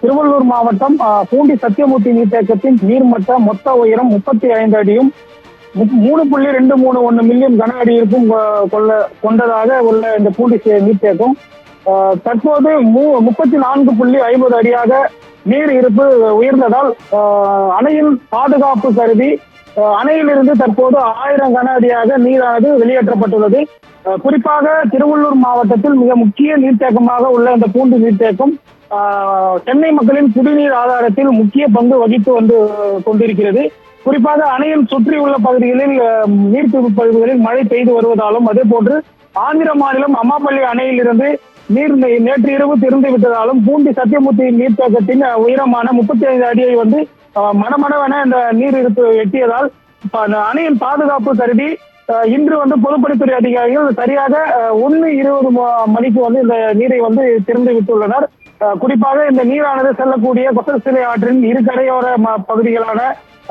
திருவள்ளூர் மாவட்டம் பூண்டி சத்தியமூர்த்தி நீர்த்தேக்கத்தின் நீர்மட்ட மொத்த உயரம் 35 அடியும் 3.231 மில்லியன் கன அடி இருக்கும் கொண்டதாக உள்ள இந்த பூண்டி நீர்த்தேக்கம் தற்போது 34.50 அடியாக நீர் இருப்பு உயர்ந்ததால் அணையின் பாதுகாப்பு கருதி அணையிலிருந்து தற்போது 1000 கன அடியாக நீரானது வெளியேற்றப்பட்டுள்ளது. குறிப்பாக திருவள்ளூர் மாவட்டத்தில் மிக முக்கிய நீர்த்தேக்கமாக உள்ள இந்த பூண்டி நீர்த்தேக்கம் சென்னை மக்களின் குடிநீர் ஆதாரத்தில் முக்கிய பங்கு வகித்து வந்து கொண்டிருக்கிறது. குறிப்பாக அணையின் சுற்றியுள்ள பகுதிகளில் நீர்பிடிப்பு பகுதிகளில் மழை பெய்து வருவதாலும் அதே போன்று ஆந்திர மாநிலம் அம்மாப்பள்ளி அணையிலிருந்து நீர் நேற்று இரவு திறந்து விட்டதாலும் பூண்டி சத்தியமூர்த்தி நீர்த்தேக்கத்தின் உயரமான 35 அடியை வந்து மனமளவென இந்த நீர் இருப்பு எட்டியதால் அணையின் பாதுகாப்பு கருதி இன்று வந்து பொதுப்பணித்துறை அதிகாரிகள் சரியாக 1:20 மணிக்கு வந்து இந்த நீரை வந்து திறந்து விட்டுள்ளனர். குறிப்பாக இந்த நீரானது செல்லக்கூடிய கொசஸ்தலை ஆற்றின் இரு கரையோர பகுதிகளான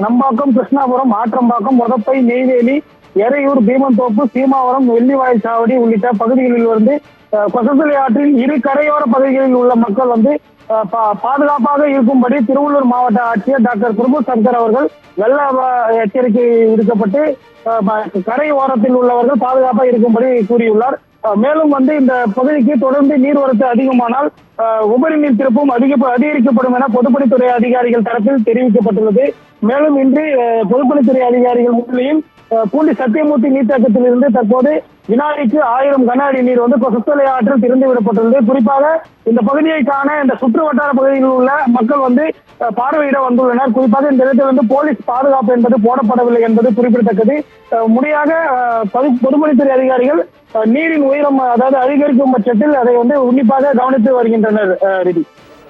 நம்பாக்கம், கிருஷ்ணாபுரம், ஆற்றம்பாக்கம், உதப்பை, நெய்வேலி, எறையூர், பீமந்தோப்பு, சீமாவரம், வெள்ளிவாய் சாவடி உள்ளிட்ட பகுதிகளில் வந்து கொசஸ்தலை ஆற்றின் இரு கரையோர பகுதிகளில் உள்ள மக்கள் வந்து பாதுகாப்பாக இருக்கும்படி திருவள்ளூர் மாவட்ட ஆட்சியர் டாக்டர் பிரபு சங்கர் அவர்கள் வெள்ள எச்சரிக்கை விடுக்கப்பட்டு கரை ஓரத்தில் உள்ளவர்கள் பாதுகாப்பாக இருக்கும்படி கூறியுள்ளார். மேலும் வந்து இந்த பகுதிக்கு தொடர்ந்து நீர்வரத்து அதிகமானால் உபரி நீர் திருப்பும் அதிகரிக்கப்படும் என பொதுப்பணித்துறை அதிகாரிகள் தரப்பில் தெரிவிக்கப்பட்டுள்ளது. மேலும் இன்று பொதுப்பணித்துறை அதிகாரிகள் முன்னிலையில் பூண்டி சத்தியமூர்த்தி நீர்த்தேக்கத்தில் இருந்து தற்போது வினாடிக்கு 1000 கன அடி நீர் வந்து கொசஸ்தலை ஆற்றில் திறந்து விடப்பட்டுள்ளது. குறிப்பாக இந்த பகுதியை காண இந்த சுற்று வட்டார பகுதியில் உள்ள மக்கள் வந்து பார்வையிட வந்துள்ளனர். குறிப்பாக இந்த இடத்தில் வந்து போலீஸ் பாதுகாப்பு என்பது போடப்படவில்லை என்பது குறிப்பிடத்தக்கது. முறையாக பொதுப்பணித்துறை அதிகாரிகள் நீரின் உயரம் அதாவது அதிகரிக்கும் பட்சத்தில் அதை வந்து உன்னிப்பாக கவனித்து வருகின்றனர்.